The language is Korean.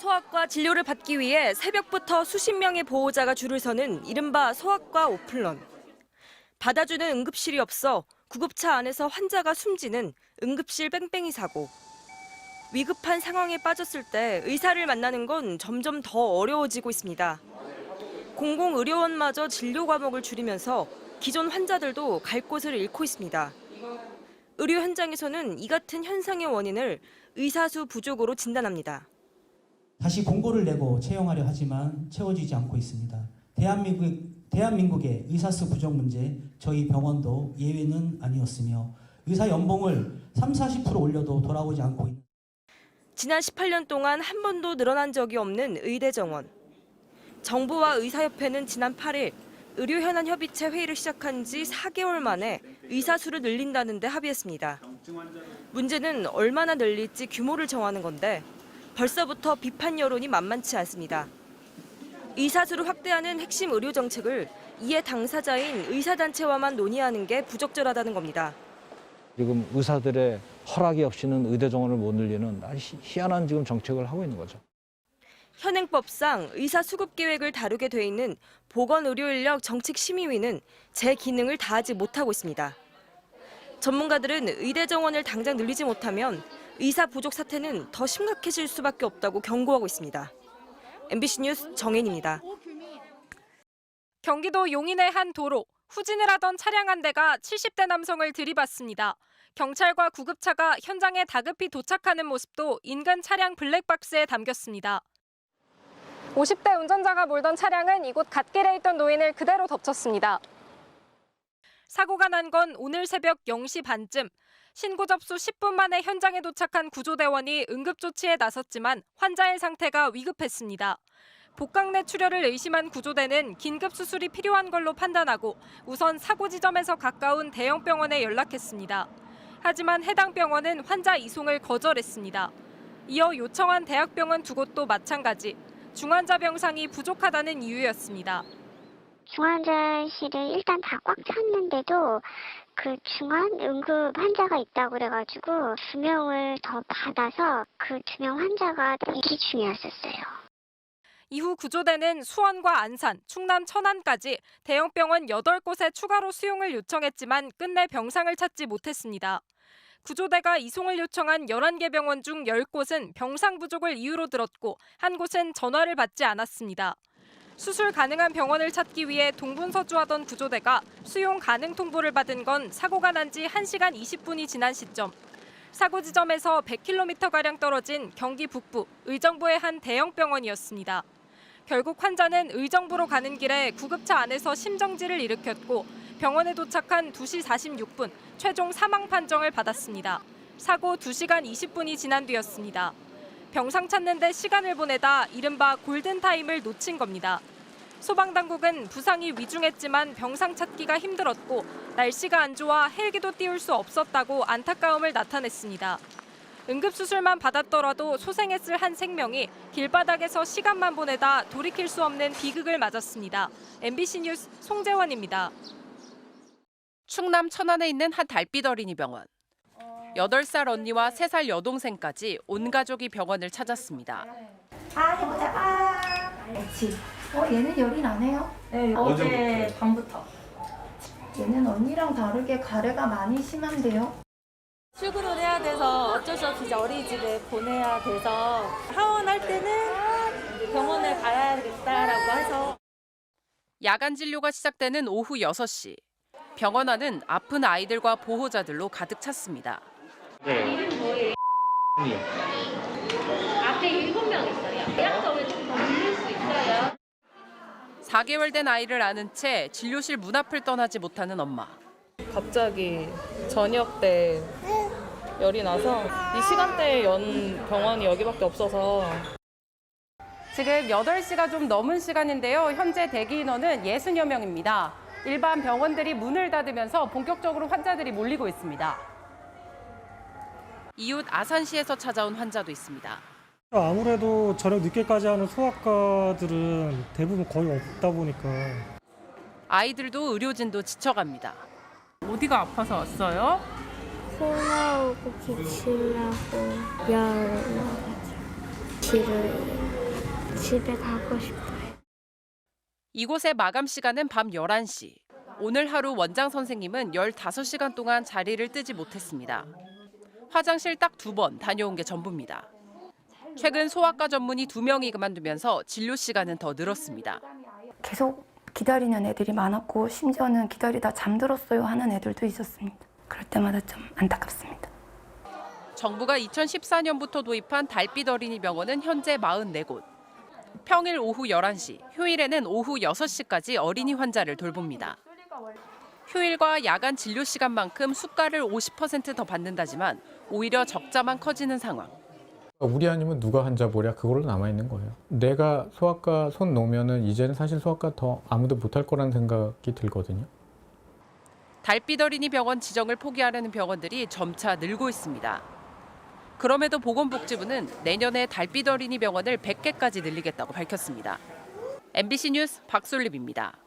소아과 진료를 받기 위해 새벽부터 수십 명의 보호자가 줄을 서는 이른바 소아과 오픈런. 받아주는 응급실이 없어 구급차 안에서 환자가 숨지는 응급실 뺑뺑이 사고. 위급한 상황에 빠졌을 때 의사를 만나는 건 점점 더 어려워지고 있습니다. 공공의료원마저 진료 과목을 줄이면서 기존 환자들도 갈 곳을 잃고 있습니다. 의료 현장에서는 이 같은 현상의 원인을 의사수 부족으로 진단합니다. 다시 공고를 내고 채용하려 하지만 채워지지 않고 있습니다. 대한민국의 의사수 부족 문제 저희 병원도 예외는 아니었으며 의사 연봉을 30-40% 올려도 돌아오지 않고 있는. 지난 18년 동안 한 번도 늘어난 적이 없는 의대 정원. 정부와 의사협회는 지난 8일 의료현안협의체 회의를 시작한 지 4개월 만에 의사수를 늘린다는 데 합의했습니다. 문제는 얼마나 늘릴지 규모를 정하는 건데 벌써부터 비판 여론이 만만치 않습니다. 의사수를 확대하는 핵심 의료 정책을 이해 당사자인 의사단체와만 논의하는 게 부적절하다는 겁니다. 지금 의사들의 허락이 없이는 의대 정원을 못 늘리는 아주 희한한 지금 정책을 하고 있는 거죠. 현행법상 의사 수급 계획을 다루게 돼 있는 보건의료인력 정책심의위는 제 기능을 다하지 못하고 있습니다. 전문가들은 의대 정원을 당장 늘리지 못하면 의사 부족 사태는 더 심각해질 수밖에 없다고 경고하고 있습니다. MBC 뉴스 정혜인입니다. 경기도 용인의 한 도로, 후진을 하던 차량 한 대가 70대 남성을 들이받습니다. 경찰과 구급차가 현장에 다급히 도착하는 모습도 인근 차량 블랙박스에 담겼습니다. 50대 운전자가 몰던 차량은 이곳 갓길에 있던 노인을 그대로 덮쳤습니다. 사고가 난 건 오늘 새벽 0시 반쯤. 신고 접수 10분 만에 현장에 도착한 구조대원이 응급조치에 나섰지만 환자의 상태가 위급했습니다. 복강내 출혈을 의심한 구조대는 긴급 수술이 필요한 걸로 판단하고 우선 사고 지점에서 가까운 대형 병원에 연락했습니다. 하지만 해당 병원은 환자 이송을 거절했습니다. 이어 요청한 대학병원 두 곳도 마찬가지. 중환자 병상이 부족하다는 이유였습니다. 중환자실을 일단 다 꽉 찼는데도 그 중환 응급 환자가 있다고 그래가지고 2명을 더 받아서 그 2명 환자가 대기 중이었었어요. 이후 구조대는 수원과 안산, 충남 천안까지 대형 병원 8곳에 추가로 수용을 요청했지만 끝내 병상을 찾지 못했습니다. 구조대가 이송을 요청한 11개 병원 중 10곳은 병상 부족을 이유로 들었고 한 곳은 전화를 받지 않았습니다. 수술 가능한 병원을 찾기 위해 동분서주하던 구조대가 수용 가능 통보를 받은 건 사고가 난 지 1시간 20분이 지난 시점. 사고 지점에서 100km가량 떨어진 경기 북부 의정부의 한 대형 병원이었습니다. 결국 환자는 의정부로 가는 길에 구급차 안에서 심정지를 일으켰고 병원에 도착한 2시 46분 최종 사망 판정을 받았습니다. 사고 2시간 20분이 지난 뒤였습니다. 병상 찾는 데 시간을 보내다 이른바 골든타임을 놓친 겁니다. 소방당국은 부상이 위중했지만 병상 찾기가 힘들었고 날씨가 안 좋아 헬기도 띄울 수 없었다고 안타까움을 나타냈습니다. 응급수술만 받았더라도 소생했을 한 생명이 길바닥에서 시간만 보내다 돌이킬 수 없는 비극을 맞았습니다. MBC 뉴스 송재원입니다. 충남 천안에 있는 한 달빛 어린이 병원. 8살 언니와 3살 여동생까지 온 가족이 병원을 찾았습니다. 해보자. 그렇지. 얘는 열이 나네요? 네, 어제 밤부터. 얘는 언니랑 다르게 가래가 많이 심한데요? 출근을 해야 돼서 어쩔 수 없이 이제 어린이집에 보내야 돼서 하원할 때는 병원에 가야겠다라고 해서. 야간 진료가 시작되는 오후 6시. 병원 안은 아픈 아이들과 보호자들로 가득 찼습니다. 이름 뭐예요? 앞에 7명 있어요. 예약석을 좀 더 늘릴 수 있어요. 4개월 된 아이를 안은 채 진료실 문 앞을 떠나지 못하는 엄마. 갑자기 저녁 때 열이 나서 이 시간대에 연 병원이 여기밖에 없어서. 지금 8시가 좀 넘은 시간인데요. 현재 대기 인원은 60여 명입니다. 일반 병원들이 문을 닫으면서 본격적으로 환자들이 몰리고 있습니다. 이웃 아산시에서 찾아온 환자도 있습니다. 아무래도 저녁 늦게까지 하는 소아과들은 대부분 거의 없다 보니까 아이들도 의료진도 지쳐갑니다. 어디가 아파서 왔어요? 코 나오고 기침 나고 열 나가지고 지루해요. 집에 가고 싶어요. 이곳의 마감 시간은 밤 11시. 오늘 하루 원장 선생님은 15시간 동안 자리를 뜨지 못했습니다. 화장실 딱 2번 다녀온 게 전부입니다. 최근 소아과 전문의 2명이 그만두면서 진료 시간은 더 늘었습니다. 계속 기다리는 애들이 많았고 심지어는 기다리다 잠들었어요 하는 애들도 있었습니다. 그럴 때마다 좀 안타깝습니다. 정부가 2014년부터 도입한 달빛 어린이 병원은 현재 44곳. 평일 오후 11시, 휴일에는 오후 6시까지 어린이 환자를 돌봅니다. 휴일과 야간 진료 시간만큼 수가를 50% 더 받는다지만 오히려 적자만 커지는 상황. 우리 아니면 누가 환자 보랴 그걸로 남아있는 거예요. 내가 소아과 손 놓으면은 이제는 사실 소아과 더 아무도 못할 거라는 생각이 들거든요. 달빛 어린이 병원 지정을 포기하려는 병원들이 점차 늘고 있습니다. 그럼에도 보건복지부는 내년에 달빛 어린이 병원을 100개까지 늘리겠다고 밝혔습니다. MBC 뉴스 박솔립입니다.